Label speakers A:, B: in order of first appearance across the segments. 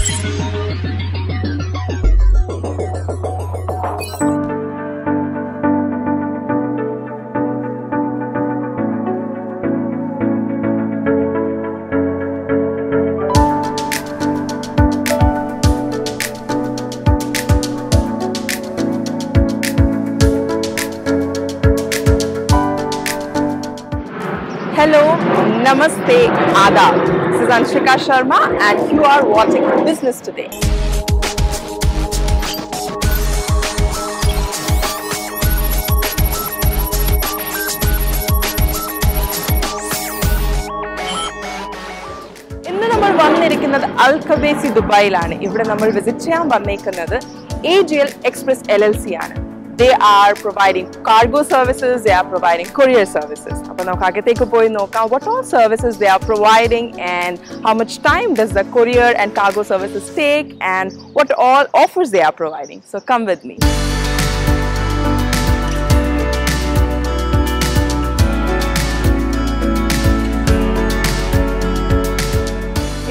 A: Hello, Namaste, Adab. This is Anshika Sharma and you are watching Business Today. ഇന്ന് നമ്മൾ വന്നിരിക്കുന്നത് അൽ ഖബേസി ദുബായിലാണ്. ഇവിടെ നമ്മൾ വിസിറ്റ് ചെയ്യാൻ വന്നിരിക്കുന്നത് AGL Express LLC ആണ്. They are providing cargo services, they are providing courier services. അപ്പോൾ നമുക്ക് അകത്തേക്ക് പോയി നോക്കാം what all services they are providing and how much time does the courier and cargo services take and what all offers they are providing. So come with me.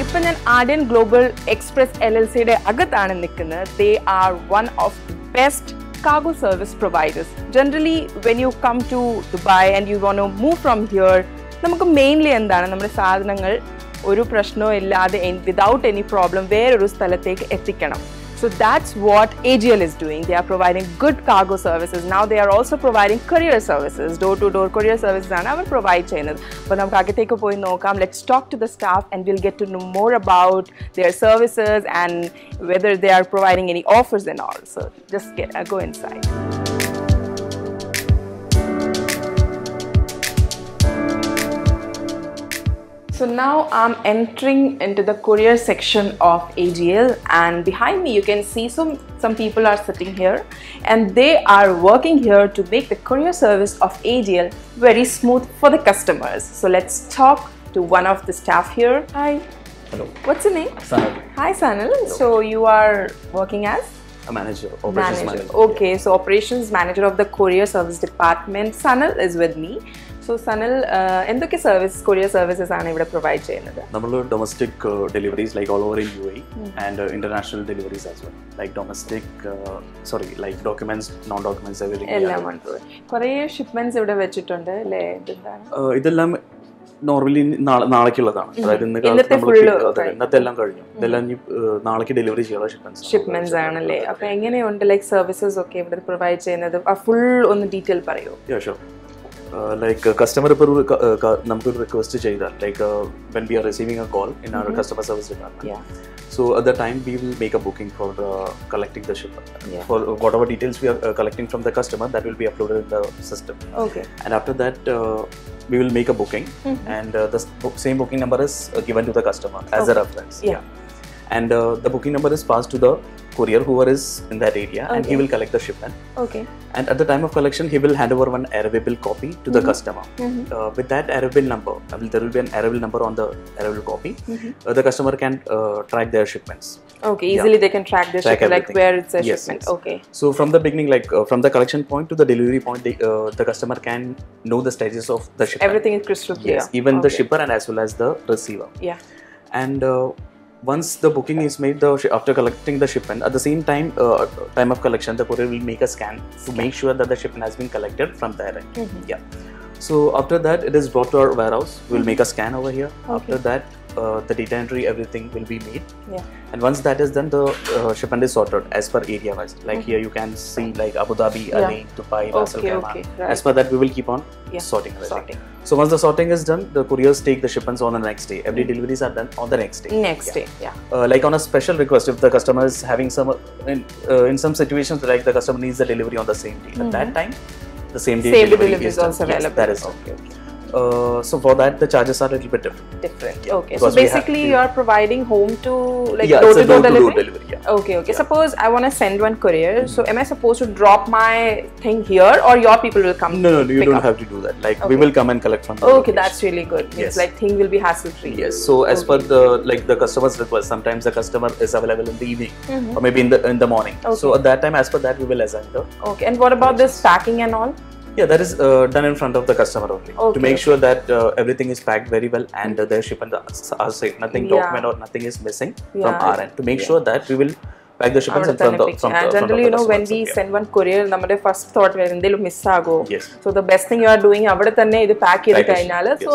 A: ഇപ്പോൾ ഞാൻ Aryan global express LLCയുടെ അകത്താണ് നിൽക്കുന്നത്. They are one of the best cargo service providers. Generally, when you come to Dubai and you want to move from here, നമുക്ക് mainly എന്താണ് നമ്മുടെ സാധനങ്ങൾ ഒരു പ്രശ്നവും ഇല്ലാതെ without any problem വേറൊരു സ്ഥലത്തേക്ക് എത്തിക്കണം. So that's what AGL is doing. They are providing good cargo services. Now they are also providing courier services. Door-to-door courier services ആണ് അവർ provide ചെയ്യുന്നത്. അപ്പോൾ നമുക്ക് അകത്തേക്ക് പോയി നോക്കാം. Let's talk to the staff and we'll get to know more about their services and whether they are providing any offers and all. So just go inside. So now I'm entering into the courier section of AGL and behind me you can see some people are sitting here and they are working here to make the courier service of AGL very smooth for the customers. So let's talk to one of the staff here. Hi.
B: Hello.
A: What's your name?
B: Sanal.
A: Hi Sanal.
B: Hello.
A: So you are working as?
B: A manager, operations manager.
A: Okay, so operations manager of the courier service department. Sanal is with me. So Sanal, എന്തൊക്കെ service courier services ആണ് ഇവിടെ provide ചെയ്യുന്നത്?
B: നമ്മൾ domestic deliveries like all over in UAE and international deliveries as well like domestic like documents non documents
A: എല്ലാം ഉണ്ട്. കുറേ shipments ഇവിടെ വെച്ചിട്ടുണ്ട് അല്ലേ?
B: ഇതെല്ലാം നോർമലി നാളേക്കുള്ളതാണ്. അതായത് ഇന്നത്തെ എല്ലാം കഴിഞ്ഞു. ഇതെല്ലാം നാളേക്ക് ഡെലിവറി ചെയ്യാനുള്ള
A: ഷിപ്മെന്റ്സ് ആണല്ലേ? അപ്പൊ എങ്ങനെയുണ്ട് ലൈക്ക് സർവീസസ് ഒക്കെ ഇവിടെ പ്രൊവൈഡ് ചെയ്യുന്നത്? ഫുൾ ഒന്ന് ഡീറ്റെയിൽ പറയൂ.
B: Like customer ഇപ്പോൾ നമുക്കൊരു റിക്വസ്റ്റ് ചെയ്താൽ like when we are receiving a call in our customer service department, so at the time we will make a booking for collecting the shipment. For whatever details we are collecting from the customer, that will be uploaded in the system.
A: Okay.
B: And after that we will make a booking and the same booking number is given to the customer as a reference. And the booking number is passed to the courier whoever is in that area and he will collect the shipment.
A: Okay.
B: And at the time of collection he will hand over one arrival copy to the customer. With that arrival number, there will be an arrival number on the arrival copy. The customer can track their shipments.
A: Okay, easily they can track their shipment, like where it's a shipment.
B: Yes.
A: Okay.
B: So from the beginning, like from the collection point to the delivery point, the customer can know the status of the shipment.
A: Everything is crystal clear.
B: Yes, even the shipper and as well as the receiver.
A: Yeah.
B: And once the booking is made, after collecting the shipment, at the same time of collection, the courier will make a scan to make sure that the shipment has been collected from their end. So after that, it is brought to our warehouse. We will make a scan over here. After that, the data entry, everything will be made. And once that is done, the shipment is sorted as per area wise. Like here you can see like Abu Dhabi, Ali, Dubai, Ras Al Khaimah.
A: Right.
B: As per that, we will keep on sorting everything. So once the sorting is done, the couriers take the shipments on the next day. Every deliveries are done on the next day.
A: Next day,
B: like on a special request, if the customer is having some in some situations, like the customer needs the delivery on the same day. At that time, the same day delivery is also available. That is okay. So for that the charges are a little bit different.
A: Okay, so basically you are providing home to like
B: door-to-door
A: delivery. Okay. Suppose I want to send one courier, so am I supposed to drop my thing here or your people will come?
B: No, you don't have to do that. Like we will come and collect from the
A: location. That's really good. It's like thing will be hassle free.
B: Yes, so as per the the customer's request, sometimes the customer is available in the evening or maybe in the morning. So at that time, as per that, we will assign the
A: and what about this packing and all?
B: Yeah, that is done in front of the customer only to make sure that everything is packed very well and their shipment are safe. Nothing document or nothing is missing from our end. To make sure that we will pack the shipments in front of the
A: generally, you know, when we send one courier, നമ്മുടെ first thought എന്തെങ്കിലും miss ആകോ. So the best thing you are doing അവിടെ തന്നെ ഇത് pack ചെയ്ത് കഴിഞ്ഞാൽ so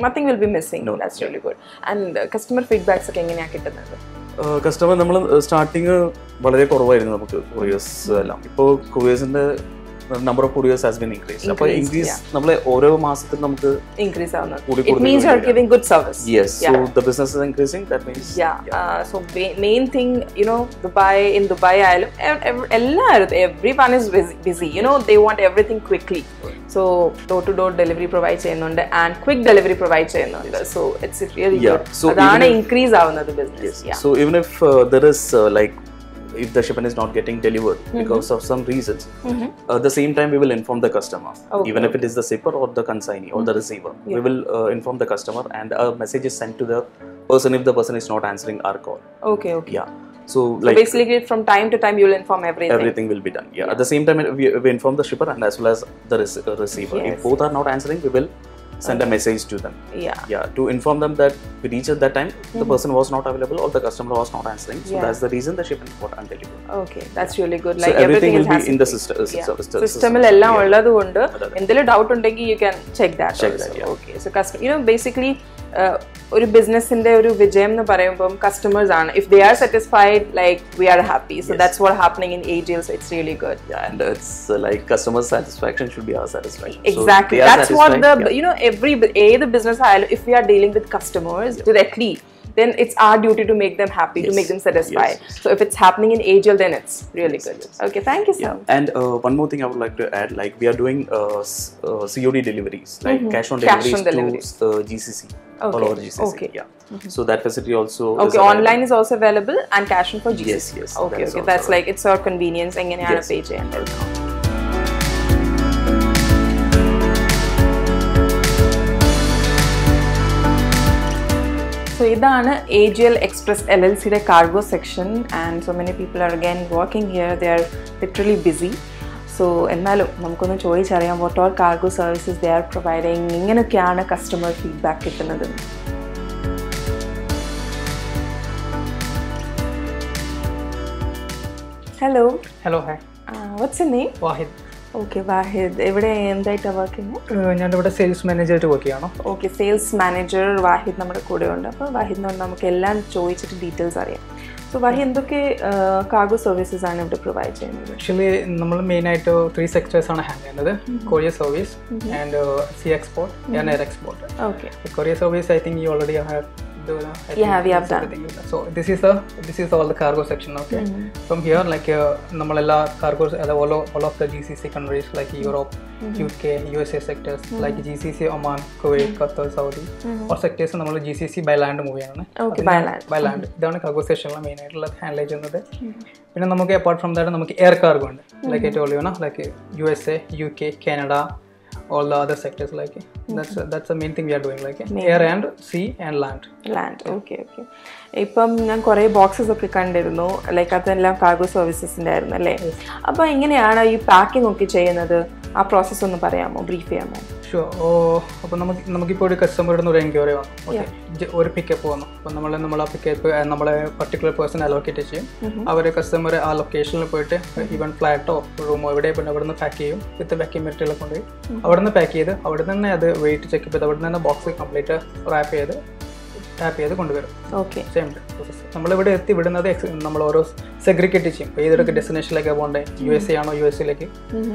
A: nothing will be missing. That's really good. And customer feedbacks ഒക്കെ എങ്ങനെയാ കിട്ടുന്നത്?
B: കസ്റ്റമർ നമ്മൾ സ്റ്റാർട്ടിങ് വളരെ കുറവായിരുന്നു നമുക്ക് couriers എല്ലാം. ഇപ്പോൾ couriersന്റെ number of couriers has been increased. So increase namale oro maasathil namukku
A: increase avunnu. It means you are giving good service.
B: Yes. So the business is increasing. That means
A: so main thing, you know, in Dubai everyone is busy. You know, they want everything quickly. So door to door delivery provide cheyyunnunde and quick delivery provide cheyyunnunde. So it's really good.
B: So
A: adana increase avunnu business.
B: So even if there is like if the shipment is not getting delivered because of some reasons, at the same time we will inform the customer, even if it is the shipper or the consignee or the receiver. We will inform the customer and a message is sent to the person if the person is not answering our call.
A: Okay.
B: Yeah. So like
A: basically from time to time you will inform everything.
B: Everything will be done. Yeah. At the same time we inform the shipper and as well as the receiver. If both are not answering, we will send a message to them. To inform them that we reached at that time the person was not available or the customer was not answering, so that's the reason the shipment got undelivered.
A: Okay, that's really good.
B: Like so everything will be in the system
A: il ella ulladu kondu endelu doubt undegi you can check that. Okay, so customer, you know, basically ഒരു ബിസിനസിന്റെ ഒരു വിജയം എന്ന് പറയുമ്പോൾ customers ആണ്. If they are satisfied, like we are happy. So that's what happening in AGL. So it's really good.
B: And it's like customer satisfaction should be our satisfaction.
A: Exactly. So that's what the you know, every business if we are dealing with customers directly, then it's our duty to make them happy, to make them satisfied. So if it's happening in AGL, then it's really good. Okay, thank you so much.
B: And one more thing I would like to add, like we are doing COD deliveries, like cash on deliveries to GCC. All over GCC. So that facility also
A: online is also available and cash on for GCC.
B: Yes.
A: Okay, that's like it's our convenience. എങ്ങനെയാണ് പേ ചെയ്യേണ്ടത്? So idana AGL Express LLC de cargo section, and so many people are again working here. They are literally busy. So ennalum namukonu choichariyan what all cargo services they are providing, ingenokkeയാണ് customer feedback kittunadu. Hello.
C: Hi.
A: What's your name?
C: Wahid.
A: Okay, Wahid. എവിടെ എന്തായിട്ടാണ് work ചെയ്യുന്നത്?
C: ഞാനിവിടെ sales മാനേജറായിട്ട് work ചെയ്യണം.
A: Okay, sales manager വാഹിദ് നമ്മുടെ കൂടെ ഉണ്ട്. അപ്പോൾ വാഹിദിനോട് നമുക്ക് എല്ലാം ചോദിച്ചിട്ട് ഡീറ്റെയിൽസ് അറിയാം. സോ വാഹിദ്, എന്തൊക്കെ കാർഗോ സർവീസസ് ആണ് ഇവിടെ പ്രൊവൈഡ് ചെയ്യുന്നത്?
C: ആക്ച്വലി നമ്മൾ മെയിനായിട്ട് 3 സെക്ടേഴ്സ് ആണ് ഹാൻഡിൽ ചെയ്യുന്നത്. Courier service and sea export and air export.
A: Okay.
C: Korea service, I think you already have
A: we have done.
C: So this is all the cargo section. Okay. From here, like namalella cargos, all of the GCC countries like Europe, UK, USA sectors like GCC, Oman, Kuwait, Qatar, Saudi, or sectors namal GCC by land move cheyana.
A: Okay, by land
C: idana cargo section la main aayittulla handle cheyyunnathu. Pinne namukku apart from that namukku air cargo undu, like I told you na, like USA, UK, Canada, all the other sectors. Like that's the main thing we are doing, like air and sea and land.
A: Okay. ഇപ്പം ഞാൻ കുറേ boxes ഒക്കെ കണ്ടിരുന്നു, like അതെല്ലാം cargo സർവീസസിൻ്റെ ആയിരുന്നു അല്ലേ? അപ്പോൾ എങ്ങനെയാണ് ഈ പാക്കിംഗ് ഒക്കെ ചെയ്യുന്നത്? ആ പ്രോസസ്സ് ഒന്ന് പറയാമോ, ബ്രീഫ് ചെയ്യാമോ?
C: ഷുവർ. അപ്പോൾ നമുക്കിപ്പോൾ ഒരു കസ്റ്റമറുടെ നിന്ന് ഒരു എൻക്വയറി വന്നു, ഓക്കെ, ഒരു പിക്കപ്പ് വന്നു. അപ്പോൾ നമ്മൾ ആ പിക്കപ്പ് നമ്മളെ പർട്ടിക്കുലർ പേഴ്സൺ അലോക്കേറ്റ് ചെയ്യും. അവർ കസ്റ്റമർ ആ ലൊക്കേഷനിൽ പോയിട്ട് ഈവൻ ഫ്ലാറ്റോ റൂമോ എവിടെ പോയിട്ട് അവിടെ നിന്ന് പാക്ക് ചെയ്യും. വിത്ത് വാക്യൂം മെറ്റീരിയൽ കൊണ്ടുപോയി അവിടെ നിന്ന് പാക്ക് ചെയ്ത് അവിടെ നിന്ന് അത് വെയിറ്റ് ചെക്ക് ചെയ്ത് അവിടെ നിന്ന് ബോക്സ് കംപ്ലീറ്റ് റാപ്പ് ചെയ്ത് കൊണ്ടുവരും.
A: Okay,
C: same process. നമ്മളിവിടെ എത്തി വിടുന്നത് നമ്മൾ ഓരോ സെഗ്രിഗേറ്റ് ചെയ്യും. ഏതൊക്കെ ഡെസ്റ്റിനേഷനിലേക്ക് പോകണ്ടേ, USA ആണോ USA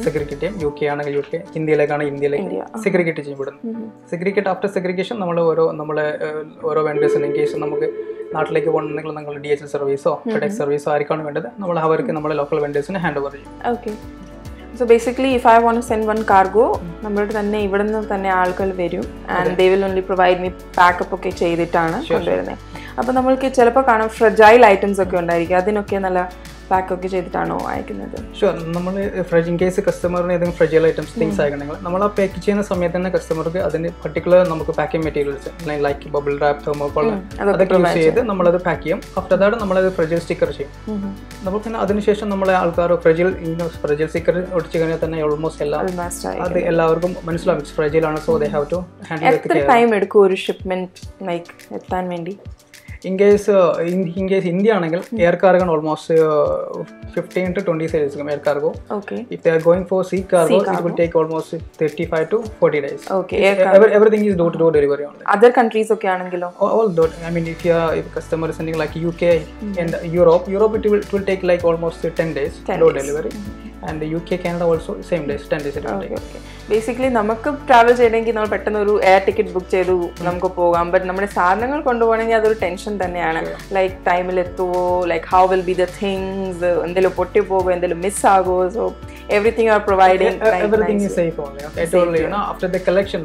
C: സെഗ്രിഗേറ്റ് ചെയ്യും, UK ആണെങ്കിൽ UK, ഇന്ത്യയിലേക്കാണ് ഇന്ത്യയിലേക്ക് സെഗ്രിഗേറ്റ് ചെയ്യും. വിടുന്നു സെഗ്രിഗേറ്റ്. ആഫ്റ്റർ സെഗ്രിഗേഷൻ നമ്മളെ ഓരോ വെൻഡേഴ്സിന് ഇൻ കേസ് നമുക്ക് നാട്ടിലേക്ക് പോകണമെങ്കിൽ നിങ്ങൾ DHL സർവീസോ FedEx സർവീസോ ആർക്കാണ് വേണ്ടത് അവർക്ക് നമ്മളെ ലോക്കൽ വെൻഡേഴ്സിന് ഹാൻഡ് ഓവർ ചെയ്യും.
A: Okay. So basically, if I want to send one cargo, നമ്മളുടെ തന്നെ ഇവിടെ നിന്ന് തന്നെ ആളുകൾ വരും and they will only provide me pack up ഒക്കെ ചെയ്തിട്ടാണ് കൊണ്ടുവരുന്നത്. അപ്പോൾ നമ്മൾക്ക് ചിലപ്പോൾ കാണാം ഫ്രജൈൽ ഐറ്റംസ് ഒക്കെ ഉണ്ടായിരിക്കും, അതിനൊക്കെ നല്ല പാക്കൊക്കെ ചെയ്തിട്ടാണോ അയക്കുന്നത്?
C: ഷുവർ. നമ്മൾ ഫ്രിഡ്ജ് ഇൻ കേസ് കസ്റ്റമറിന് ഏതെങ്കിലും ഫ്രിഡ്ജൽ ഐറ്റംസ് തിങ്സ് ആയിട്ടുണ്ടെങ്കിൽ നമ്മൾ ആ പാക്ക് ചെയ്യുന്ന സമയത്ത് തന്നെ കസ്റ്റമർക്ക് അതിന് പർട്ടിക്കുലർ നമുക്ക് packing materials like bubble rap, thermocol അതൊക്കെ യൂസ് ചെയ്ത് നമ്മളത് പാക്ക് ചെയ്യും. ആഫ്റ്റർ ദാറ്റ് നമ്മളത് ഫ്രിഡ്ജിൽ സ്റ്റിക്കർ ചെയ്യും. നമ്മൾ പിന്നെ അതിനുശേഷം നമ്മളെ ആൾക്കാർ ഫ്രിഡ്ജിൽ സ്റ്റിക്കർ ഒട്ടിച്ച് കഴിഞ്ഞാൽ തന്നെ ഓൾമോസ്റ്റ് എല്ലാം അത് എല്ലാവർക്കും മനസ്സിലാവും ഫ്രിഡ്ജിലാണ്. So they have to handle.
A: എത്ര ടൈം എടുക്കും ഒരു ഷിപ്മെന്റ് ലൈക്ക് എത്താൻ വേണ്ടി?
C: In case India ആണെങ്കിൽ air cargo almost 15 to 20 days air cargo.
A: Okay.
C: If they are going for sea cargo, it will take almost 35 to 40 days.
A: Okay.
C: Everything is door-to-door delivery only.
A: Other countries okay ആണെങ്കിലോ?
C: All door. I mean, if customer is sending like UK and Europe, it will take like almost 10 days door delivery. And the UK, Canada also same days, 10 days it will take.
A: Okay. Basically നമുക്ക് travel ചെയ്യണമെങ്കിൽ നമ്മൾ പെട്ടെന്ന് ഒരു air ticket book ചെയ്തു നമുക്ക് പോകാം. But നമ്മുടെ സാധനങ്ങൾ കൊണ്ടുപോകണമെങ്കിൽ അതൊരു ടെൻഷൻ തന്നെയാണ്. ലൈക്ക് ടൈമിൽ എത്തുമോ, like how will be the things, എന്തെങ്കിലും പൊട്ടിപ്പോകുമോ, എന്തെങ്കിലും മിസ് ആകുമോ? So everything you are providing,
C: everything is safe only. I told you, after the collection,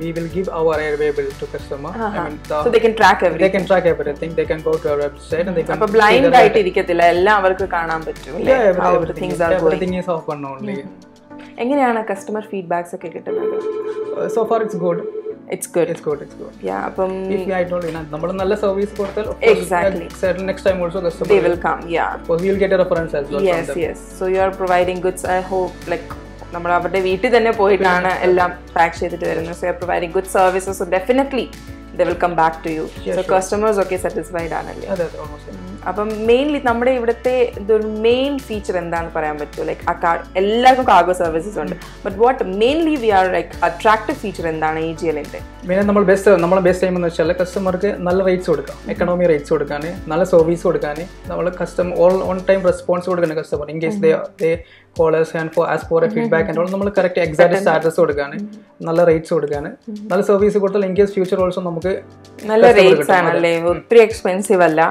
C: we will give our airway bill to customer. I mean,
A: so they can track everything.
C: They can track everything. They can go to our website and they can.
A: Appo blind ആയിട്ട് ഇരിക്കത്തില്ല, എല്ലാം അവർക്ക് കാണാൻ പറ്റും.
C: How things are going. Everything is open only.
A: എങ്ങനെയാണ് customer feedbacks ഒക്കെ കിട്ടുന്നത്?
C: So far it's good.
A: It's good. Yeah, അപ്പം
C: I told you, നമ്മൾ നല്ല സർവീസ് കൊടുത്താൽ exactly next time also customer
A: they will come. Yeah,
C: because we will get a reference as well.
A: Yes. So you are providing goods. I hope like നമ്മൾ അവരുടെ വീട്ടിൽ തന്നെ പോയിട്ടാണ് എല്ലാം പാക്ക് ചെയ്തിട്ട് വരുന്നത്. So you are providing good services. So definitely they will come back to you. So customers okay satisfied ആണല്ലേ?
C: അതെ, almost.
A: അപ്പം മെയിൻലി നമ്മുടെ ഇവിടുത്തെ ഇതൊരു മെയിൻ ഫീച്ചർ എന്താണെന്ന് പറയാൻ പറ്റുമോ? ലൈക്ക് എല്ലാവർക്കും കാർഗോ സർവീസസ് ഉണ്ട്, but what mainly we are like attractive feature എന്താണ് AGLന്റെ?
C: മെയിൻ നമ്മളെ ബെസ്റ്റ് ടൈം എന്ന് വെച്ചാൽ കസ്റ്റമർക്ക് നല്ല റേറ്റ്സ് കൊടുക്കാം, എക്കണോമി റേറ്റ്സ് കൊടുക്കാൻ, നല്ല സർവീസ് കൊടുക്കാൻ, നമ്മൾ കസ്റ്റമർ ഓൺ ടൈം റെസ്പോൺസ് കൊടുക്കണം customer. In case they call us and ask for a feedback and all, നമ്മൾ കറക്റ്റ് എക്സാക്ട് സ്റ്റാറ്റസ് കൊടുക്കാൻ, നല്ല റേറ്റ്സ് കൊടുക്കാൻ, നല്ല സർവീസ് കൊടുത്താൽ ഇൻ കേസ് ഫ്യൂച്ചർ ഓൾസോ നമുക്ക്
A: നല്ല റേറ്റ്സ് ആണല്ലേ, ഒത്തിരി എക്സ്പെൻസീവ് അല്ല,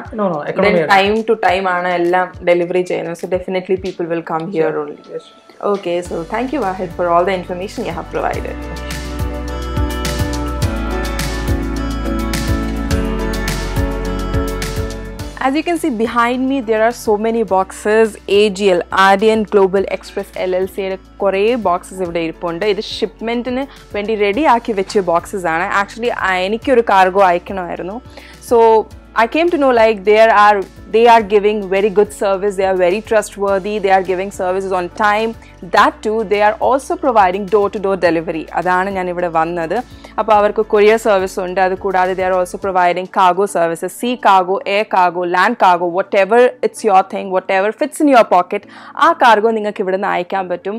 A: ടൈം ടു ടൈം ആണ് എല്ലാം ഡെലിവറി ചെയ്യുന്നത്. So definitely people will come here only. Okay, so thank you Wahid for all the information you have provided. As you can see behind me, there are so many boxes. AGL, Ardian Global Express LLC കുറേ boxes ഇവിടെ ഇരിപ്പുണ്ട്. ഇത് ഷിപ്മെൻറ്റിന് വേണ്ടി ready ആക്കി വെച്ച boxes ആണ്. Actually എനിക്കൊരു cargo അയക്കണമായിരുന്നു. So I came to know like they are giving very good service, they are very trustworthy, they are giving services on time. That too, they are also providing door-to-door delivery. അതാണ് ഞാൻ ഇവിടെ വന്നത്. അപ്പോൾ അവർക്ക് courier service ഉണ്ട്. അത് കൂടാതെ they are also providing cargo services, sea cargo, air cargo, land cargo, whatever it's your thing, whatever fits in your pocket, ആ കാർഗോ നിങ്ങൾക്ക് ഇവിടെ നിന്ന് അയക്കാൻ പറ്റും.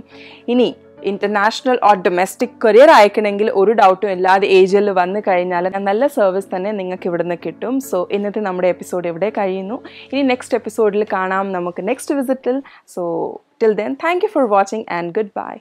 A: ഇനി ഇന്റർനാഷണൽ ഓർ ഡൊമസ്റ്റിക് കൊറിയർ അയക്കണമെങ്കിൽ ഒരു ഡൗട്ടും ഇല്ലാതെ AGL വന്നു കഴിഞ്ഞാൽ നല്ല സർവീസ് തന്നെ നിങ്ങൾക്ക് ഇവിടെ നിന്ന് കിട്ടും. സോ ഇന്നത്തെ നമ്മുടെ എപ്പിസോഡ് ഇവിടെ കഴിയുന്നു. ഇനി നെക്സ്റ്റ് എപ്പിസോഡിൽ കാണാം നമുക്ക് നെക്സ്റ്റ് വിസിറ്റിൽ. So till then thank you for watching and good by.